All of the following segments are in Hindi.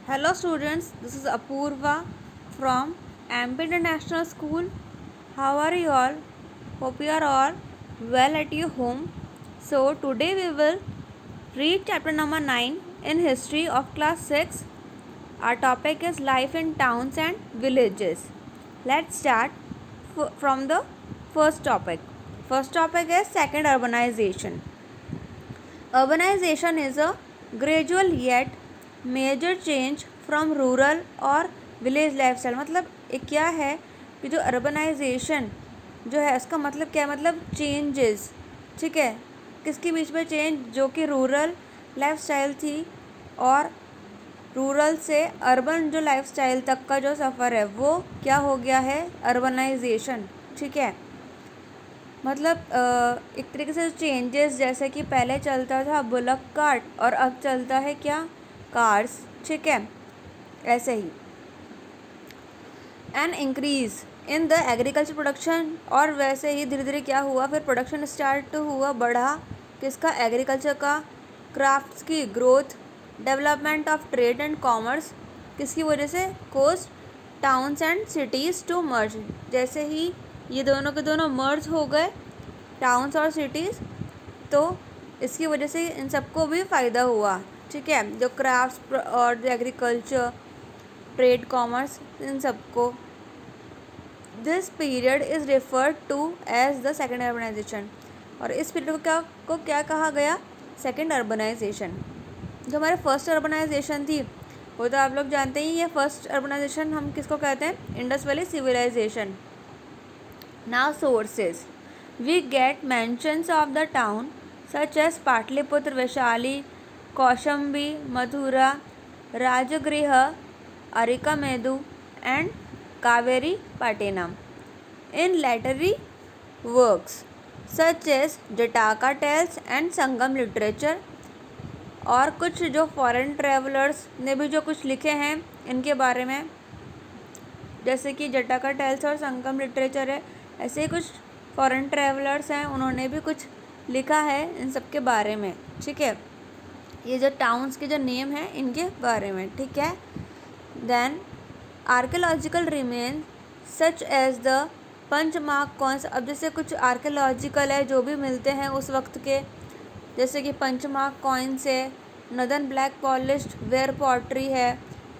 Hello students, this is Apurva from MP International School. How are you all? Hope you are all well at your home. So today we will read chapter number 9 in history of class 6. Our topic is life in towns and villages. Let's start from the first topic. First topic is second urbanization. Urbanization is a gradual yet major change from rural और विलेज लाइफस्टाइल। मतलब एक क्या है कि जो अर्बनाइजेशन जो है उसका मतलब क्या है, मतलब चेंजेस। ठीक है, किसके बीच में चेंज, जो कि रूरल लाइफस्टाइल थी और रूरल से अर्बन जो लाइफस्टाइल तक का जो सफ़र है वो क्या हो गया है, अर्बनाइजेशन। ठीक है, मतलब एक तरीके से चेंजेस, जैसे कि पहले चलता था बुलक कार्ट और अब चलता है क्या, कार्स। ठीक है, ऐसे ही an increase in the agriculture production, और वैसे ही धीरे धीरे क्या हुआ, फिर प्रोडक्शन स्टार्ट हुआ, बढ़ा किसका, एग्रीकल्चर का। क्राफ्ट्स की growth, development of trade and commerce, किसकी वजह से, coast towns and cities to merge, जैसे ही ये दोनों के दोनों मर्ज हो गए, टाउन्स और सिटीज़, तो इसकी वजह से इन सबको भी फ़ायदा हुआ। ठीक है, जो क्राफ्ट्स और एग्रीकल्चर, ट्रेड, कॉमर्स, इन सबको। This period is referred to as the second urbanisation, और इस पीरियड को क्या कहा गया, सेकेंड अर्बनाइजेशन। जो हमारे फर्स्ट अर्बनाइजेशन थी वो तो आप लोग जानते ही, ये फर्स्ट अर्बनाइजेशन हम किसको कहते हैं, Indus valley civilisation. Now sources, we get mentions of the town such as Pataliputra, Vaishali, Kaushambi, Mathura, Rajgriha, Arikamedu and Kaveripattinam in literary works such as Jataka tales and Sangam literature. और कुछ जो फॉरेन ट्रेवलर्स ने भी जो कुछ लिखे हैं इनके बारे में, जैसे कि जटाका टेल्स और संगम लिटरेचर है, ऐसे ही कुछ फॉरेन ट्रेवलर्स हैं, उन्होंने भी कुछ लिखा है इन सब के बारे में। ठीक है, ये जो टाउन्स के जो नेम हैं इनके बारे में। ठीक है, then archaeological remain such as the punchmark coins. अब जैसे कुछ आर्कियोलॉजिकल है जो भी मिलते हैं उस वक्त के, जैसे कि पंचमार्क कॉइन्स है, northern black polished where pottery है,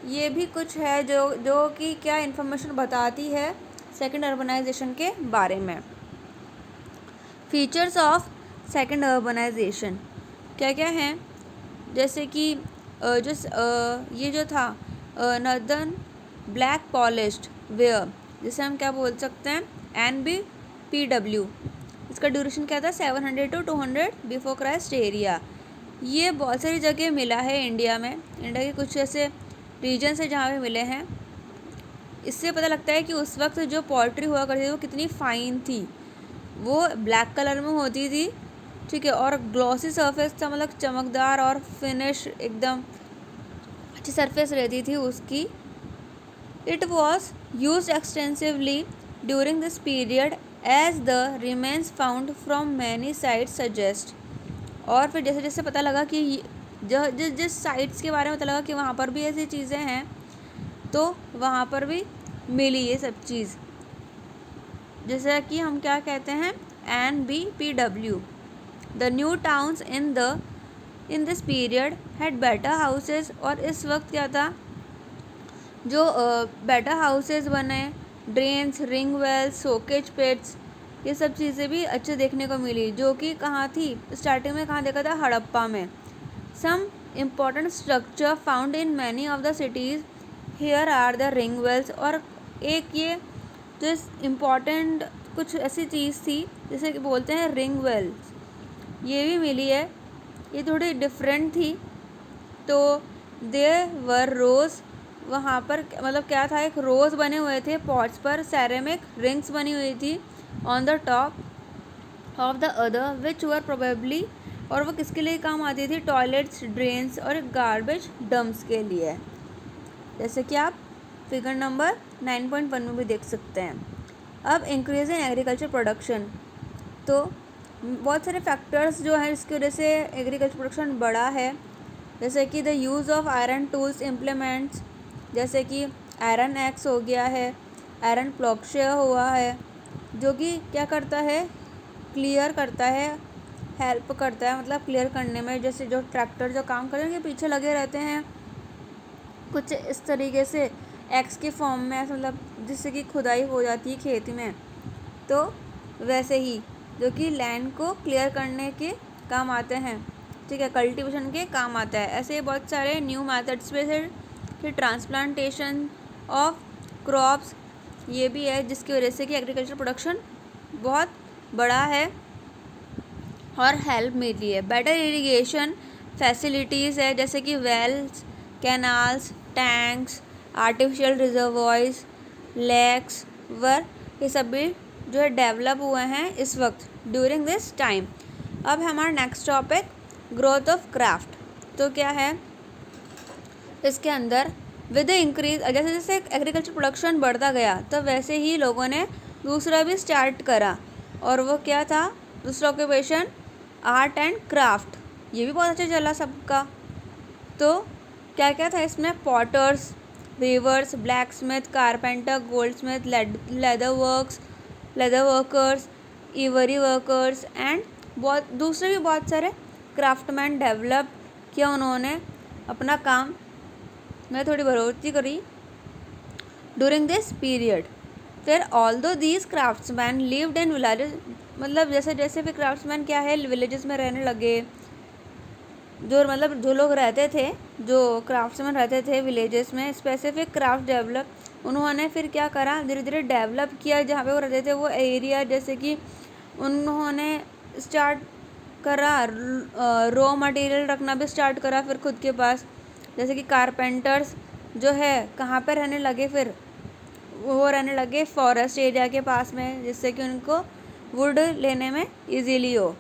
ये भी कुछ है जो कि क्या इन्फॉर्मेशन बताती है सेकेंड अर्बनाइजेशन के बारे में। फीचर्स ऑफ सेकेंड अर्बनाइजेशन क्या क्या हैं, जैसे कि ये जो था नदन ब्लैक पॉलिश्ड वेयर, जिसे हम क्या बोल सकते हैं, NBPW। इसका ड्यूरेशन क्या था, 700 to 200 बिफोर क्राइस्ट एरिया। ये बहुत सारी जगह मिला है इंडिया में, इंडिया के कुछ ऐसे रीजन से जहाँ पे मिले हैं। इससे पता लगता है कि उस वक्त जो पॉल्ट्री हुआ करती थी वो कितनी फाइन थी, वो ब्लैक कलर में होती थी। ठीक है, और ग्लॉसी सरफेस था, मतलब चमकदार और फिनिश एकदम अच्छी सरफेस रहती थी उसकी। It was use extensively during this period as the remains found from many sites suggest. और फिर जैसे जैसे पता लगा कि जिस साइट्स के बारे में पता लगा कि वहाँ पर भी ऐसी चीज़ें हैं, तो वहाँ पर भी मिली ये सब चीज़, जैसे कि हम क्या कहते हैं, NBPW। The new towns in this period had better houses, और इस वक्त क्या था, जो बेटर हाउसेज बने, ड्रेन्स, रिंग वेल्स, सोकेज पिट्स, ये सब चीज़ें भी अच्छे देखने को मिली, जो कि कहाँ थी, स्टार्टिंग में कहाँ देखा था, हड़प्पा में। Some important structure found in many of the cities here are the ring wells. और एक ये जो इम्पॉर्टेंट कुछ ऐसी चीज़ थी जिसे बोलते हैं रिंग वेल्स, ये भी मिली है। ये थोड़ी डिफरेंट थी। तो देयर वर रोज़, वहाँ पर मतलब क्या था, एक रोज़ बने हुए थे पॉट्स पर, सेरेमिक रिंग्स बनी हुई थी on the top of the other which were probably, और वो किसके लिए काम आती थी, टॉयलेट्स, ड्रेन्स और गार्बेज डम्प्स के लिए, जैसे कि आप फिगर नंबर 9.1 में भी देख सकते हैं। अब इंक्रीज इन एग्रीकल्चर प्रोडक्शन, तो बहुत सारे फैक्टर्स जो हैं जिसकी वजह से एग्रीकल्चर प्रोडक्शन बढ़ा है। जैसे कि the use of iron tools implements, जैसे कि आयरन एक्स हो गया है, आयरन प्लॉक्शेयर हुआ है, जो कि क्या करता है, क्लियर करता है, हेल्प करता है मतलब क्लियर करने में। जैसे जो ट्रैक्टर जो काम करते हैं उनके पीछे लगे रहते हैं कुछ इस तरीके से एक्स के फॉर्म में, मतलब जिससे कि खुदाई हो जाती है खेती में, तो वैसे ही जो कि लैंड को क्लियर करने के काम आते हैं, ठीक है, कल्टीवेशन के काम आता है। ऐसे ही बहुत सारे न्यू मेथड्स पे है कि ट्रांसप्लांटेशन ऑफ क्रॉप्स, ये भी है जिसकी वजह से कि एग्रीकल्चर प्रोडक्शन बहुत बड़ा है और हेल्प मिली है। बेटर इरिगेशन फैसिलिटीज़ है, जैसे कि wells, canals, tanks, artificial reservoirs, lakes वर, ये सब भी जो है डेवलप हुए हैं इस वक्त ड्यूरिंग दिस टाइम। अब हमारा next topic growth of craft. तो क्या है इसके अंदर, विद द इंक्रीज, जैसे जैसे एग्रीकल्चर प्रोडक्शन बढ़ता गया तो वैसे ही लोगों ने दूसरा भी स्टार्ट करा, और वो क्या था, दूसरा ऑक्यूपेशन आर्ट एंड क्राफ्ट। ये भी बहुत अच्छा चला सबका। तो क्या क्या था इसमें, potters, weavers, blacksmith, carpenter, goldsmith, leather workers, ivory workers and बहुत दूसरे भी बहुत सारे क्राफ्टमैन डेवलप किया उन्होंने अपना काम में थोड़ी बढ़ोतरी करी ड्यूरिंग दिस पीरियड। फिर although these craftsman lived in villages, मतलब जैसे जैसे फिर क्राफ्ट्समैन क्या है विलेजेस में रहने लगे, जो मतलब जो लोग रहते थे, जो क्राफ्ट्समैन रहते थे विलेजेस में, स्पेसिफिक क्राफ्ट डेवलप उन्होंने फिर क्या करा, धीरे धीरे डेवलप किया जहाँ पे वो रहते थे वो एरिया, जैसे कि उन्होंने स्टार्ट करा रॉ मटेरियल रखना भी स्टार्ट करा फिर खुद के पास। जैसे कि कारपेंटर्स जो है कहाँ पे रहने लगे, फिर वो रहने लगे फॉरेस्ट एरिया के पास में, जिससे कि उनको वुड लेने में इजीली हो।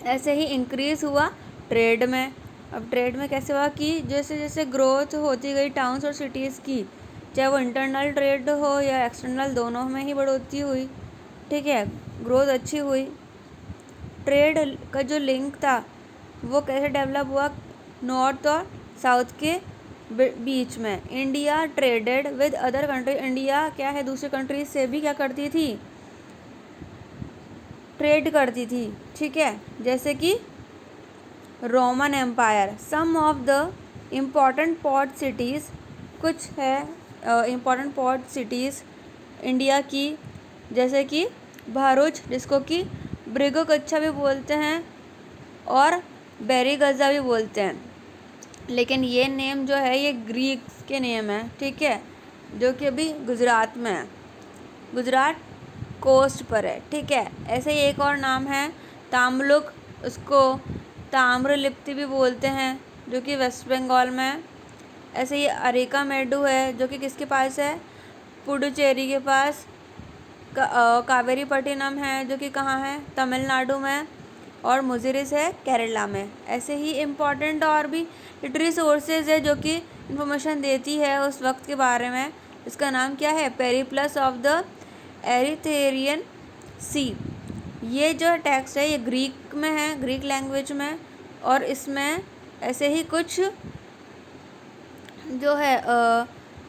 ऐसे ही इंक्रीज़ हुआ ट्रेड में। अब ट्रेड में कैसे हुआ कि जैसे जैसे ग्रोथ होती गई टाउन्स और सिटीज़ की, चाहे वो इंटरनल ट्रेड हो या एक्सटर्नल, दोनों में ही बढ़ोतरी हुई, ठीक है, ग्रोथ अच्छी हुई। ट्रेड का जो लिंक था वो कैसे डेवलप हुआ, नॉर्थ और साउथ के बीच में। India traded with other country, India क्या है दूसरी कंट्रीज से भी क्या करती थी, ट्रेड करती थी, ठीक है। जैसे कि Roman empire, some of the important port cities, कुछ है इम्पॉर्टेंट पोर्ट सिटीज़ इंडिया की, जैसे कि भरूच, जिसको कि ब्रिगो कच्छा भी बोलते हैं और बेरी गज़ा भी बोलते हैं, लेकिन ये नेम जो है ये ग्रीक्स के नेम है, ठीक है, जो कि अभी गुजरात में है, गुजरात कोस्ट पर है, ठीक है। ऐसे ही एक और नाम है ताम्लुक, उसको ताम्रलिप्ति भी बोलते हैं, जो कि वेस्ट बंगाल में है। ऐसे ही अरिका मेडू है, जो कि किसके पास है, पुडुचेरी के पास। कावेरीपट्टिनम है, जो कि कहाँ है, तमिलनाडु में। और मुजिरिस है केरला में। ऐसे ही इम्पॉर्टेंट और भी लिटरेरी सोर्सेज है जो कि इंफॉर्मेशन देती है उस वक्त के बारे में। इसका नाम क्या है, पेरिप्लस ऑफ द एरिथेरियन सी। ये जो टेक्स्ट है ये ग्रीक में है, ग्रीक लैंग्वेज में, और इसमें ऐसे ही कुछ जो है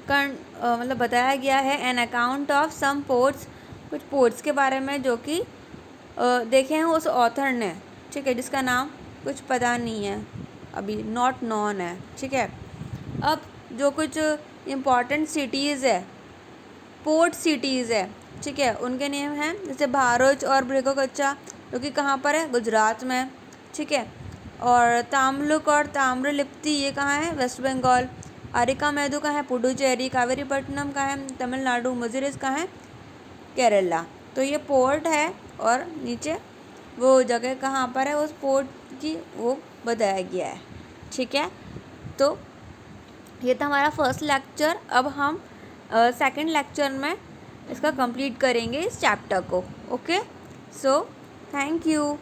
मतलब बताया गया है an account of some ports, कुछ पोर्ट्स के बारे में जो कि देखे हैं उस ऑथर ने, ठीक है, जिसका नाम कुछ पता नहीं है अभी, नॉट नॉन है, ठीक है। अब जो कुछ इम्पॉर्टेंट सिटीज़ है, पोर्ट सिटीज़ है, ठीक है, उनके नेम हैं, जैसे भरूच और ब्रिगो कच्छा, जो कि कहाँ पर है, गुजरात में, ठीक है। और ताम्लुक और ताम्रलिप्ति ये कहाँ है, वेस्ट बंगाल। अरिका मेदू कहाँ है, पुडुचेरी। कावेरीपट्टिनम कहाँ है, तमिलनाडु। मुजिरिस कहाँ है, केरला। तो ये पोर्ट है और नीचे वो जगह कहाँ पर है उस पोर्ट की वो बताया गया है, ठीक है। तो ये था हमारा फर्स्ट लेक्चर। अब हम सेकंड लेक्चर में इसका कंप्लीट करेंगे इस चैप्टर को। Okay, so thank you.